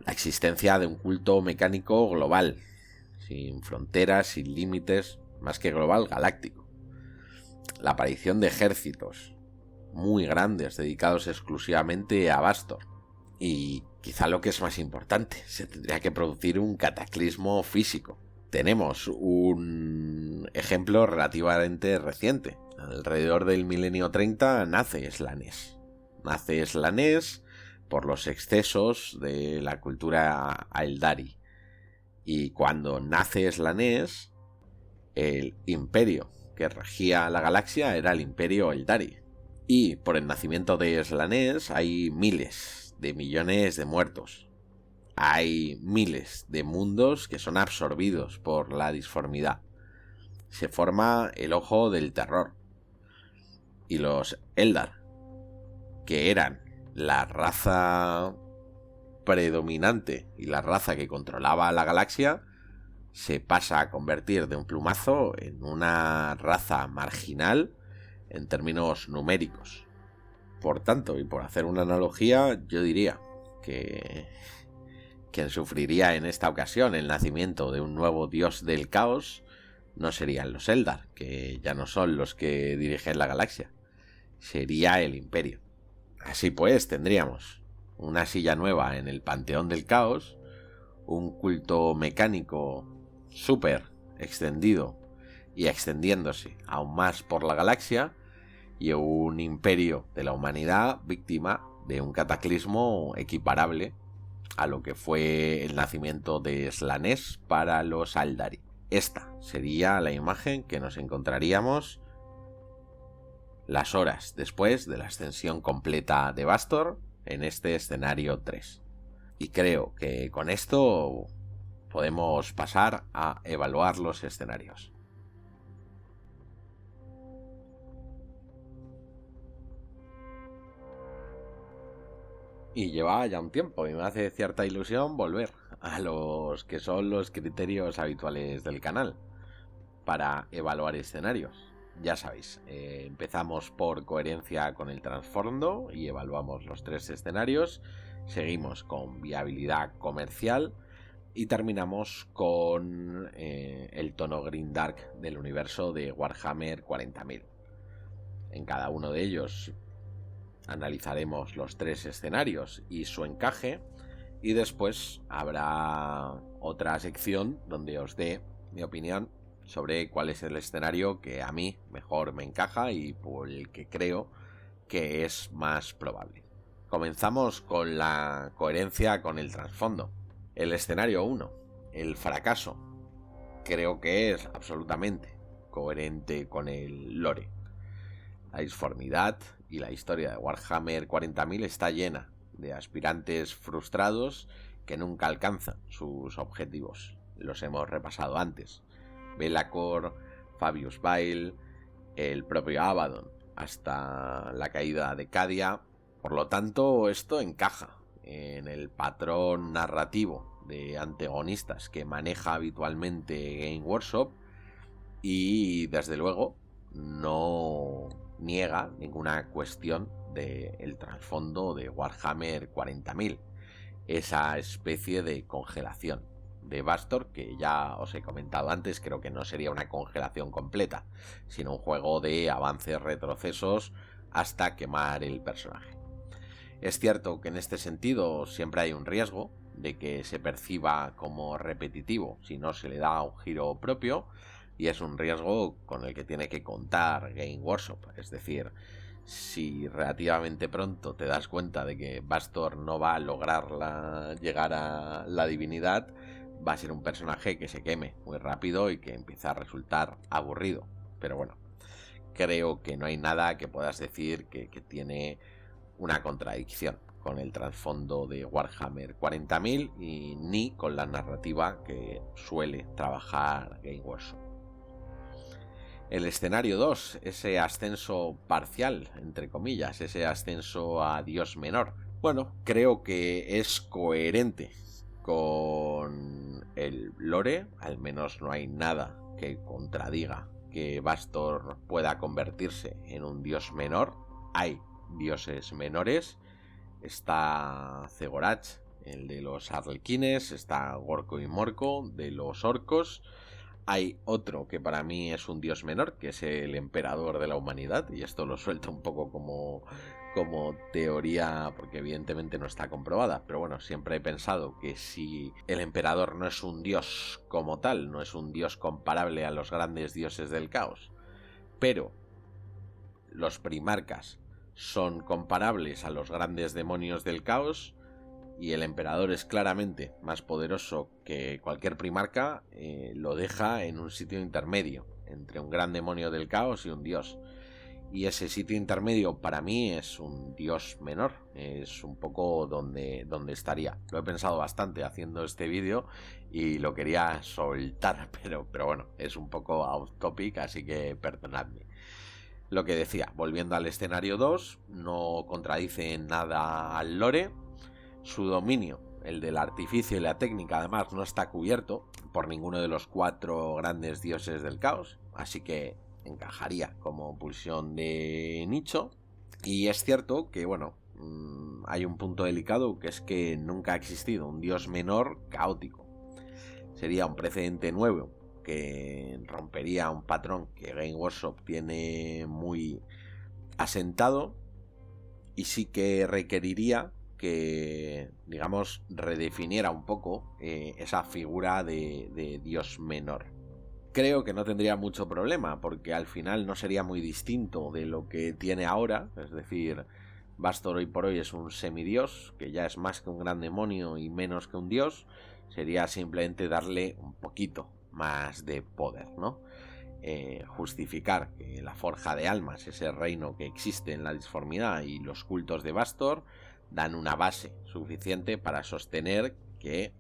La existencia de un culto mecánico global, sin fronteras, sin límites, más que global, galáctico. La aparición de ejércitos muy grandes dedicados exclusivamente a Bastor. Y quizá lo que es más importante, se tendría que producir un cataclismo físico. Tenemos un ejemplo relativamente reciente. Alrededor del milenio 30 nace Slanesh. Nace Slanesh por los excesos de la cultura Aeldari. Y cuando nace Slanesh, el imperio que regía la galaxia era el imperio Aeldari. Y por el nacimiento de Slanesh hay miles de millones de muertos. Hay miles de mundos que son absorbidos por la disformidad. Se forma el Ojo del Terror. Y los Eldar, que eran la raza predominante y la raza que controlaba la galaxia, se pasa a convertir de un plumazo en una raza marginal en términos numéricos. Por tanto, y por hacer una analogía, yo diría que quien sufriría en esta ocasión el nacimiento de un nuevo dios del caos no serían los Eldar, que ya no son los que dirigen la galaxia, sería el Imperio. Así pues, tendríamos una silla nueva en el Panteón del Caos, un culto mecánico súper extendido y extendiéndose aún más por la galaxia, y un imperio de la humanidad víctima de un cataclismo equiparable a lo que fue el nacimiento de Slanesh para los Aldari. Esta sería la imagen que nos encontraríamos las horas después de la ascensión completa de Bastor en este escenario 3. Y creo que con esto podemos pasar a evaluar los escenarios. Y lleva ya un tiempo y me hace cierta ilusión volver a los que son los criterios habituales del canal para evaluar escenarios. Ya sabéis, empezamos por coherencia con el trasfondo y evaluamos los 3 escenarios, seguimos con viabilidad comercial y terminamos con el tono grimdark del universo de Warhammer 40.000. En cada uno de ellos analizaremos los 3 escenarios y su encaje, y después habrá otra sección donde os dé mi opinión sobre cuál es el escenario que a mí mejor me encaja y por el que creo que es más probable. Comenzamos con la coherencia con el trasfondo. El escenario 1, el fracaso, creo que es absolutamente coherente con el lore. La disformidad y la historia de Warhammer 40.000 está llena de aspirantes frustrados que nunca alcanzan sus objetivos. Los hemos repasado antes. Be'lakor, Fabius Bail, el propio Abaddon, hasta la caída de Cadia. Por lo tanto, esto encaja en el patrón narrativo de antagonistas que maneja habitualmente Game Workshop y, desde luego, no niega ninguna cuestión del trasfondo de Warhammer 40.000, esa especie de congelación de Bastor que ya os he comentado antes. Creo que no sería una congelación completa, sino un juego de avances, retrocesos hasta quemar el personaje. Es cierto que en este sentido siempre hay un riesgo de que se perciba como repetitivo si no se le da un giro propio, y es un riesgo con el que tiene que contar Game Workshop. Es decir, si relativamente pronto te das cuenta de que Bastor no va a lograr llegar a la divinidad, va a ser un personaje que se queme muy rápido y que empieza a resultar aburrido. Pero bueno, creo que no hay nada que puedas decir que tiene una contradicción con el trasfondo de Warhammer 40.000 y ni con la narrativa que suele trabajar Game Workshop. El escenario 2, ese ascenso parcial, entre comillas, ese ascenso a Dios menor. Bueno, creo que es coherente con el lore, al menos no hay nada que contradiga que Bastor pueda convertirse en un dios menor. Hay dioses menores, está Zegorach, el de los arlequines, está Gorko y Morko, de los orcos. Hay otro que para mí es un dios menor, que es el emperador de la humanidad, y esto lo suelto un poco como teoría, porque evidentemente no está comprobada, pero bueno, siempre he pensado que si el emperador no es un dios como tal, no es un dios comparable a los grandes dioses del caos, pero los primarcas son comparables a los grandes demonios del caos, y el emperador es claramente más poderoso que cualquier primarca, lo deja en un sitio intermedio entre un gran demonio del caos y un dios. Y ese sitio intermedio para mí es un dios menor, es un poco donde estaría. Lo he pensado bastante haciendo este vídeo y lo quería soltar, pero bueno, es un poco off topic, así que perdonadme. Lo que decía, volviendo al escenario 2, no contradice en nada al lore. Su dominio, el del artificio y la técnica, además no está cubierto por ninguno de los 4 grandes dioses del caos, así que encajaría como pulsión de nicho. Y es cierto que, bueno, hay un punto delicado, que es que nunca ha existido un dios menor caótico. Sería un precedente nuevo que rompería un patrón que Game Workshop tiene muy asentado, y sí que requeriría que, digamos, redefiniera un poco esa figura de dios menor. Creo que no tendría mucho problema, porque al final no sería muy distinto de lo que tiene ahora, es decir, Bastor hoy por hoy es un semidios, que ya es más que un gran demonio y menos que un dios, sería simplemente darle un poquito más de poder, ¿no? Justificar que la Forja de Almas, ese reino que existe en la disformidad, y los cultos de Bastor dan una base suficiente para sostener que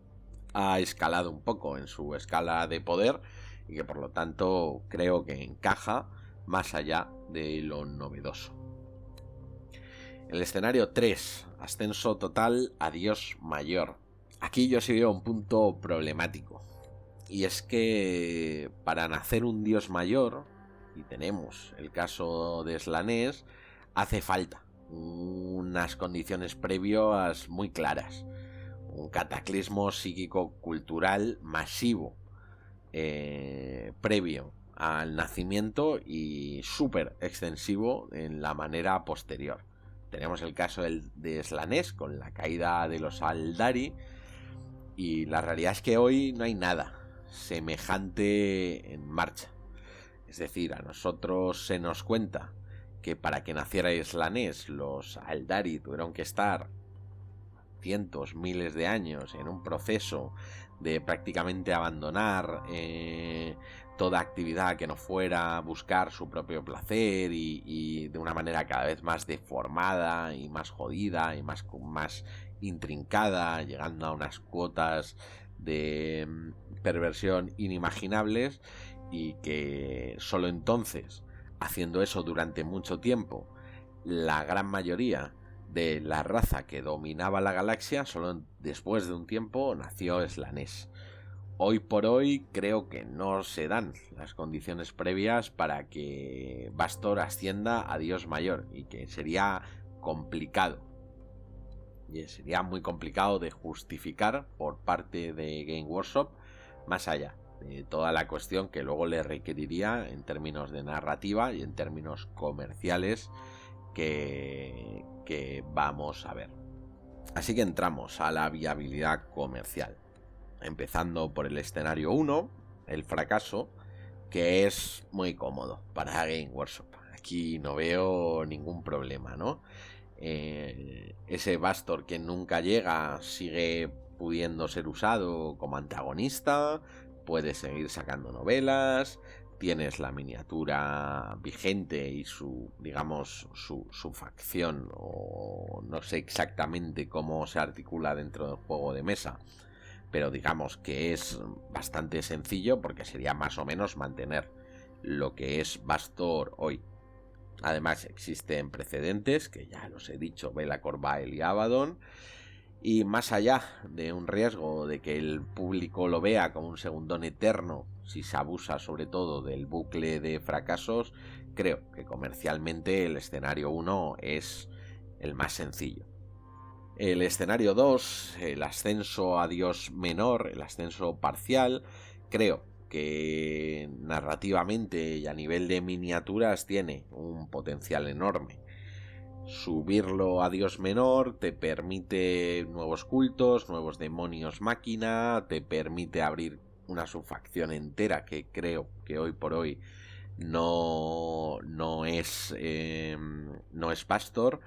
ha escalado un poco en su escala de poder y que por lo tanto creo que encaja más allá de lo novedoso. El escenario 3, ascenso total a Dios Mayor. Aquí yo sí veo un punto problemático, y es que para nacer un Dios Mayor, y tenemos el caso de Slanesh, hace falta unas condiciones previas muy claras. Un cataclismo psíquico-cultural masivo previo al nacimiento y súper extensivo en la manera posterior. Tenemos el caso de Slanesh con la caída de los Aldari, y la realidad es que hoy no hay nada semejante en marcha. Es decir, a nosotros se nos cuenta que para que naciera Slanesh los Aldari tuvieron que estar cientos, miles de años en un proceso de prácticamente abandonar toda actividad que no fuera buscar su propio placer, y de una manera cada vez más deformada y más jodida y más intrincada, llegando a unas cuotas de perversión inimaginables, y que solo entonces, haciendo eso durante mucho tiempo, la gran mayoría de la raza que dominaba la galaxia, solo después de un tiempo nació Slanesh. Hoy por hoy creo que no se dan las condiciones previas para que Bastor ascienda a Dios Mayor, y que sería complicado. Y sería muy complicado de justificar por parte de Game Workshop, más allá de toda la cuestión que luego le requeriría en términos de narrativa y en términos comerciales que vamos a ver. Así que entramos a la viabilidad comercial, empezando por el escenario 1, el fracaso, que es muy cómodo para Game Workshop. Aquí no veo ningún problema, ¿no? Ese Bastor que nunca llega sigue pudiendo ser usado como antagonista, puede seguir sacando novelas, tienes la miniatura vigente y su facción, o no sé exactamente cómo se articula dentro del juego de mesa, pero digamos que es bastante sencillo, porque sería más o menos mantener lo que es Bastor hoy. Además existen precedentes, que ya los he dicho, Be'lakor, Bael y Abaddon, y más allá de un riesgo de que el público lo vea como un segundón eterno si se abusa sobre todo del bucle de fracasos, creo que comercialmente el escenario 1 es el más sencillo. El escenario 2, el ascenso a Dios Menor, el ascenso parcial, creo que narrativamente y a nivel de miniaturas tiene un potencial enorme. Subirlo a Dios Menor te permite nuevos cultos, nuevos demonios máquina, te permite abrir una subfacción entera que creo que hoy por hoy no es Bastor,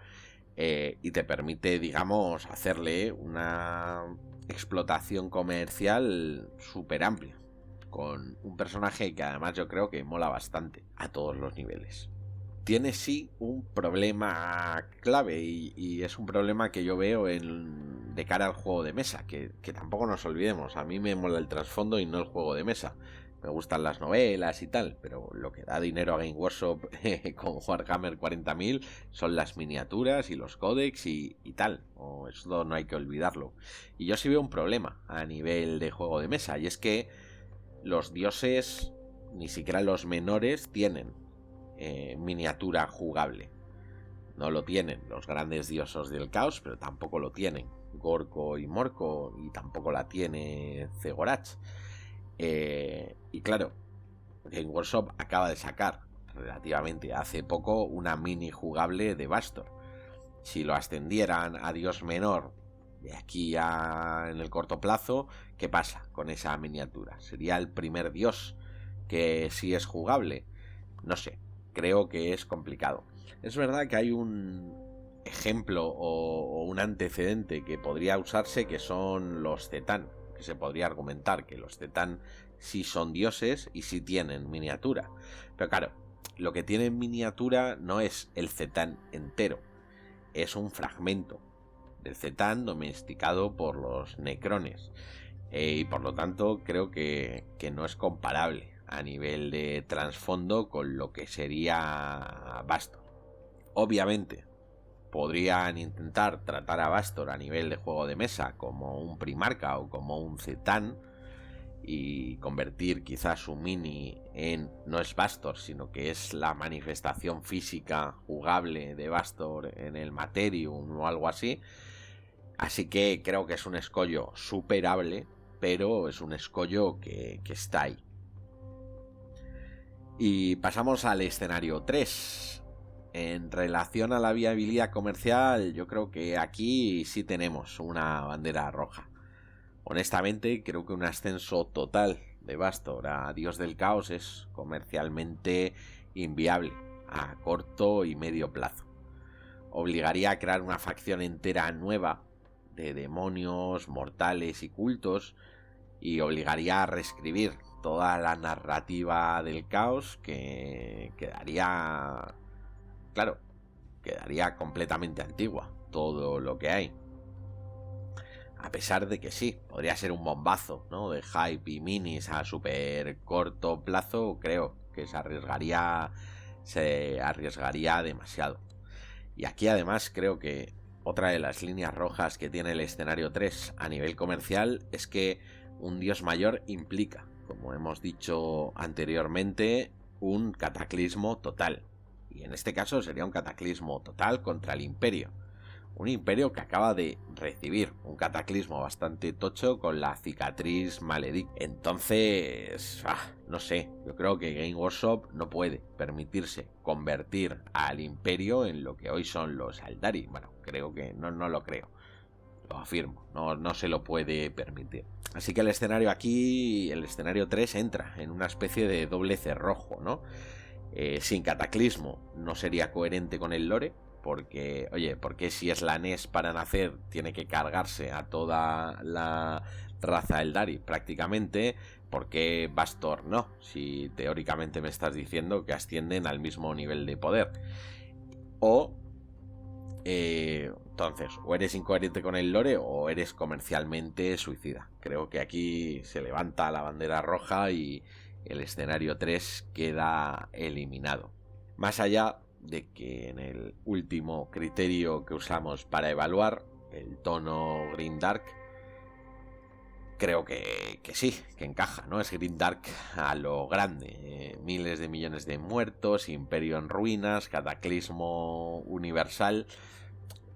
y te permite, digamos, hacerle una explotación comercial súper amplia, con un personaje que además yo creo que mola bastante a todos los niveles. Tiene sí un problema clave, y es un problema que yo veo de cara al juego de mesa, que tampoco nos olvidemos, a mí me mola el trasfondo y no el juego de mesa. Me gustan las novelas y tal, pero lo que da dinero a Game Workshop con Warhammer 40.000 son las miniaturas y los códex y tal, eso no hay que olvidarlo. Y yo sí veo un problema a nivel de juego de mesa, y es que los dioses, ni siquiera los menores, tienen miniatura jugable. No lo tienen los grandes dioses del caos, pero tampoco lo tienen Gorko y Morko, y tampoco la tiene Zegorach. Y claro, Game Workshop acaba de sacar relativamente hace poco una mini jugable de Bastor, Si lo ascendieran a dios menor de aquí en el corto plazo, ¿qué pasa con esa miniatura? ¿Sería el primer dios que sí es jugable? No sé, creo que es complicado. Es verdad que hay un ejemplo o un antecedente que podría usarse, que son los Zetán, que se podría argumentar que los Zetán sí son dioses y sí tienen miniatura. Pero claro, lo que tiene en miniatura no es el Zetán entero, es un fragmento del Zetán domesticado por los Necrones. Y por lo tanto creo que no es comparable a nivel de trasfondo con lo que sería Bastor. Obviamente podrían intentar tratar a Bastor a nivel de juego de mesa como un Primarca o como un Zetán y convertir quizás su mini en no es Bastor, sino que es la manifestación física jugable de Bastor en el Materium o algo así. Así que creo que es un escollo superable, pero es un escollo que está ahí. Y pasamos al escenario 3. En relación a la viabilidad comercial, yo creo que aquí sí tenemos una bandera roja. Honestamente, creo que un ascenso total de Bastor a Dios del Caos es comercialmente inviable a corto y medio plazo. Obligaría a crear una facción entera nueva de demonios, mortales y cultos, y obligaría a reescribir toda la narrativa del caos, que quedaría, claro, quedaría completamente antigua todo lo que hay. A pesar de que sí, podría ser un bombazo, ¿no?, de hype y minis a súper corto plazo, creo que se arriesgaría demasiado. Y aquí además creo que otra de las líneas rojas que tiene el escenario 3 a nivel comercial es que un dios mayor implica, como hemos dicho anteriormente, un cataclismo total. Y en este caso sería un cataclismo total contra el imperio. Un imperio que acaba de recibir un cataclismo bastante tocho con la cicatriz Maledict. Entonces, no sé, yo creo que Game Workshop no puede permitirse convertir al imperio en lo que hoy son los Aeldari. Bueno, creo que no lo creo. Lo afirmo, no se lo puede permitir. Así que el escenario aquí, el escenario 3, entra en una especie de doble cerrojo, ¿no? Sin cataclismo no sería coherente con el lore, porque, oye, porque si es la NES para nacer tiene que cargarse a toda la raza Eldari prácticamente, porque Bastor no, si teóricamente me estás diciendo que ascienden al mismo nivel de poder. O entonces, o eres incoherente con el lore o eres comercialmente suicida. Creo que aquí se levanta la bandera roja y el escenario 3 queda eliminado. Más allá de que en el último criterio que usamos para evaluar, el tono Grimdark, creo que sí, que encaja, ¿no? Es Grimdark a lo grande. Miles de millones de muertos, imperio en ruinas, cataclismo universal.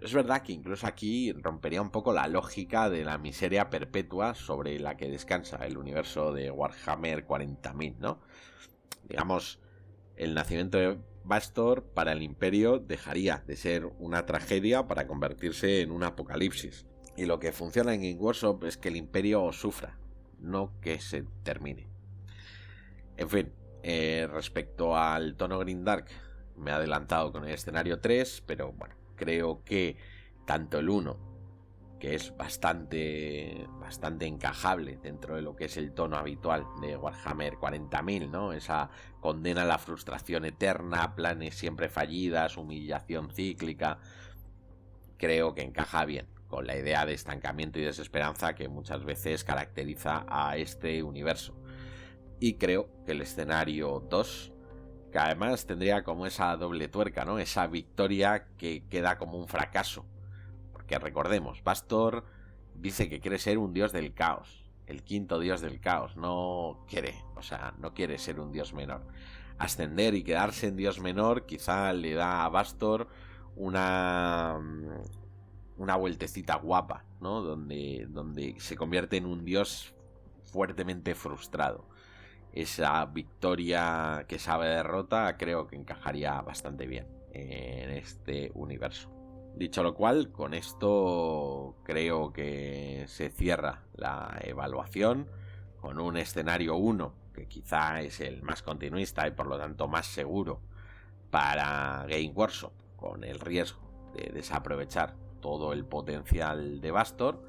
Es verdad que incluso aquí rompería un poco la lógica de la miseria perpetua sobre la que descansa el universo de Warhammer 40.000, ¿no? Digamos, el nacimiento de Bastor para el imperio dejaría de ser una tragedia para convertirse en un apocalipsis. Y lo que funciona en Game Workshop es que el imperio sufra, no que se termine. En fin, respecto al tono Grimdark, me he adelantado con el escenario 3, pero bueno, creo que tanto el 1, que es bastante encajable dentro de lo que es el tono habitual de Warhammer 40.000, ¿no? Esa condena a la frustración eterna, planes siempre fallidas, humillación cíclica, creo que encaja bien con la idea de estancamiento y desesperanza que muchas veces caracteriza a este universo. Y creo que el escenario 2, que además tendría como esa doble tuerca, ¿no? Esa victoria que queda como un fracaso. Porque recordemos, Bastor dice que quiere ser un dios del caos, el quinto dios del caos, no quiere ser un dios menor. Ascender y quedarse en dios menor quizá le da a Bastor una vueltecita guapa, ¿no? Donde se convierte en un dios fuertemente frustrado. Esa victoria que sabe derrota creo que encajaría bastante bien en este universo. Dicho lo cual, con esto creo que se cierra la evaluación con un escenario 1, que quizá es el más continuista y por lo tanto más seguro para Game Workshop, con el riesgo de desaprovechar todo el potencial de Bastor.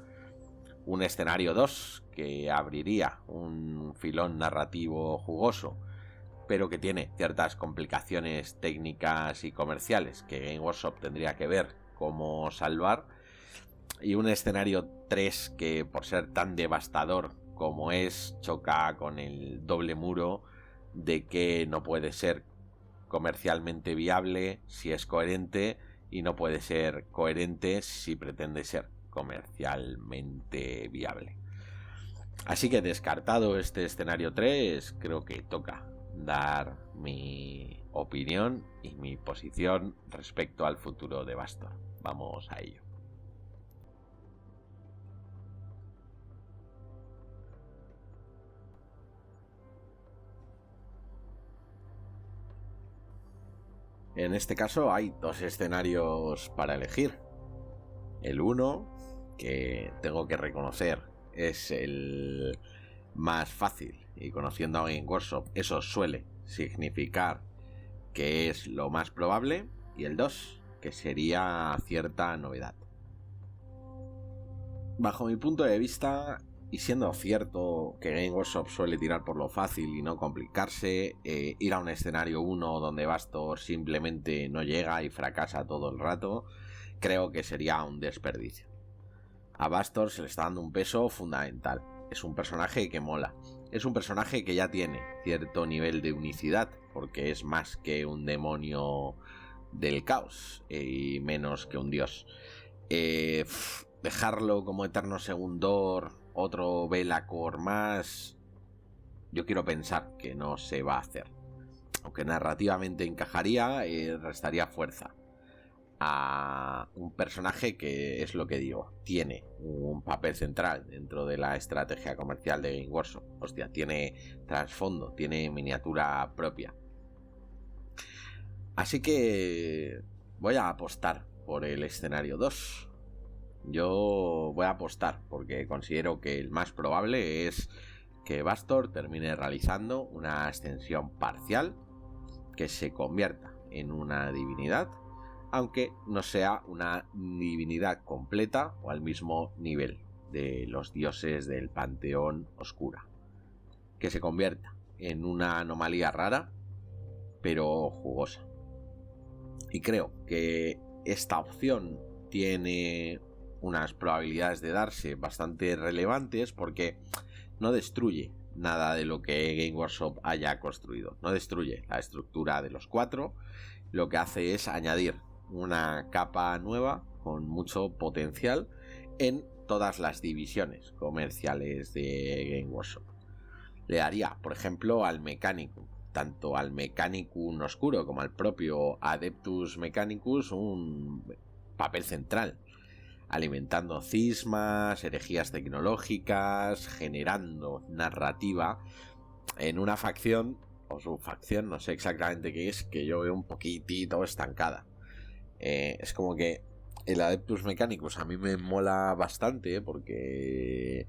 Un escenario 2 que abriría un filón narrativo jugoso, pero que tiene ciertas complicaciones técnicas y comerciales que Game Workshop tendría que ver cómo salvar. Y un escenario 3 que, por ser tan devastador como es, choca con el doble muro de que no puede ser comercialmente viable si es coherente y no puede ser coherente si pretende ser comercialmente viable. Así que, descartado este escenario 3, creo que toca dar mi opinión y mi posición respecto al futuro de Bastor. Vamos a ello. En este caso hay dos escenarios para elegir. El uno, que tengo que reconocer, es el más fácil, y conociendo a Game Workshop eso suele significar que es lo más probable. Y el 2, que sería cierta novedad. Bajo mi punto de vista, y siendo cierto que Game Workshop suele tirar por lo fácil y no complicarse, ir a un escenario 1 donde Bastor simplemente no llega y fracasa todo el rato, creo que sería un desperdicio. A Bastor se le está dando un peso fundamental. Es un personaje que mola. Es un personaje que ya tiene cierto nivel de unicidad, porque es más que un demonio del caos y menos que un dios. Dejarlo como eterno segundor, otro Belacor más, yo quiero pensar que no se va a hacer. Aunque narrativamente encajaría, restaría fuerza a un personaje que, es lo que digo, tiene un papel central dentro de la estrategia comercial de Game Workshop. Hostia, tiene trasfondo, tiene miniatura propia. Así que voy a apostar por el escenario 2. Yo voy a apostar porque considero que el más probable es que Bastor termine realizando una ascensión parcial que se convierta en una divinidad, aunque no sea una divinidad completa o al mismo nivel de los dioses del panteón oscura. Que se convierta en una anomalía rara, pero jugosa. Y creo que esta opción tiene unas probabilidades de darse bastante relevantes porque no destruye nada de lo que Game Workshop haya construido. No destruye la estructura de los 4, lo que hace es añadir una capa nueva con mucho potencial en todas las divisiones comerciales de Game Workshop. Le daría, por ejemplo, al Mechanicum, tanto al Mechanicum oscuro como al propio Adeptus Mechanicus, un papel central, alimentando cismas, herejías tecnológicas, generando narrativa en una facción o subfacción, no sé exactamente qué es, que yo veo un poquitito estancada. Es como que el Adeptus Mechanicus a mí me mola bastante porque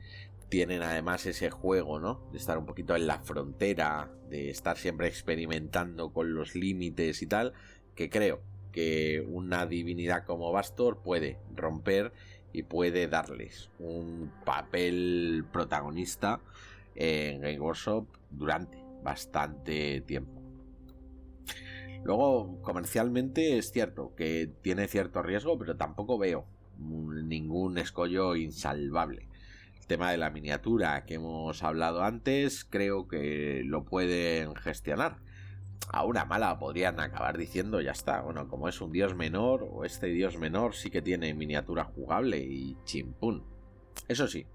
tienen además ese juego, ¿no? De estar un poquito en la frontera, de estar siempre experimentando con los límites y tal, que creo que una divinidad como Bastor puede romper y puede darles un papel protagonista en Game Workshop durante bastante tiempo. Luego, comercialmente es cierto que tiene cierto riesgo, pero tampoco veo ningún escollo insalvable. El tema de la miniatura que hemos hablado antes, creo que lo pueden gestionar. A una mala podrían acabar diciendo, ya está, bueno, como es un dios menor, o este dios menor sí que tiene miniatura jugable y chimpún. Eso sí,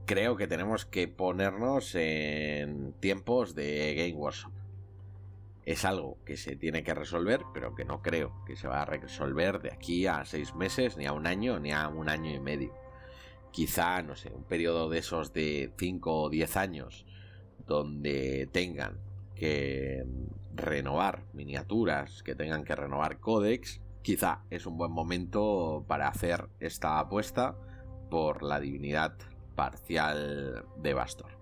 creo que tenemos que ponernos en tiempos de Game Workshop. Es algo que se tiene que resolver, pero que no creo que se va a resolver de aquí a 6 meses, ni a un año, ni a un año y medio. Quizá, no sé, un periodo de esos de 5 o 10 años, donde tengan que renovar miniaturas, que tengan que renovar códex, quizá es un buen momento para hacer esta apuesta por la divinidad parcial de Bastor.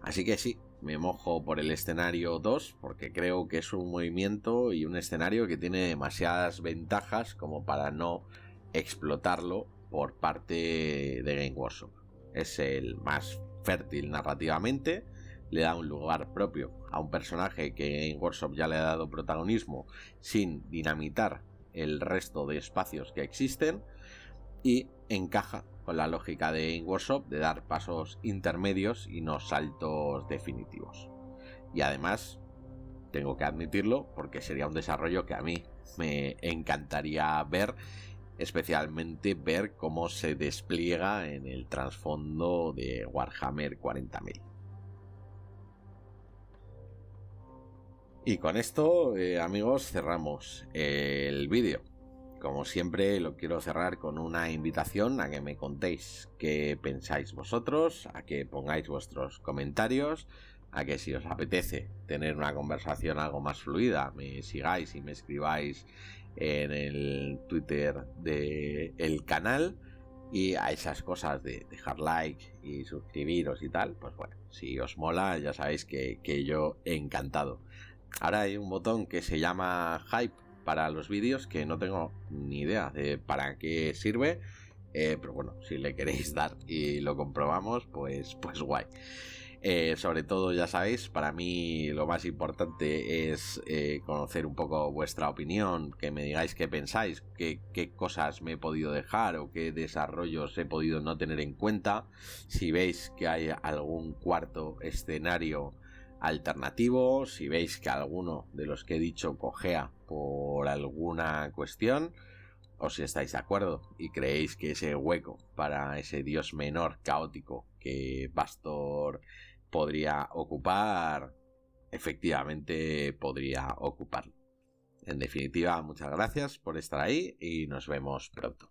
Así que sí, me mojo por el escenario 2 porque creo que es un movimiento y un escenario que tiene demasiadas ventajas como para no explotarlo por parte de Game Workshop. Es el más fértil narrativamente, le da un lugar propio a un personaje que Game Workshop ya le ha dado protagonismo sin dinamitar el resto de espacios que existen, y encaja con la lógica de Game Workshop de dar pasos intermedios y no saltos definitivos. Y además, tengo que admitirlo, porque sería un desarrollo que a mí me encantaría ver, especialmente ver cómo se despliega en el trasfondo de Warhammer 40.000. Y con esto, amigos, cerramos el vídeo. Como siempre, lo quiero cerrar con una invitación a que me contéis qué pensáis vosotros, a que pongáis vuestros comentarios, a que si os apetece tener una conversación algo más fluida, me sigáis y me escribáis en el Twitter del canal, y a esas cosas de dejar like y suscribiros y tal, pues bueno, si os mola ya sabéis que yo encantado. Ahora hay un botón que se llama Hype para los vídeos, que no tengo ni idea de para qué sirve, pero bueno, si le queréis dar y lo comprobamos, pues guay. Sobre todo, ya sabéis, para mí lo más importante es conocer un poco vuestra opinión, que me digáis qué pensáis, qué cosas me he podido dejar o qué desarrollos he podido no tener en cuenta, si veis que hay algún cuarto escenario alternativo, si veis que alguno de los que he dicho cojea por alguna cuestión, o si estáis de acuerdo y creéis que ese hueco para ese dios menor caótico que Bastor podría ocupar, efectivamente podría ocuparlo. En definitiva, muchas gracias por estar ahí y nos vemos pronto.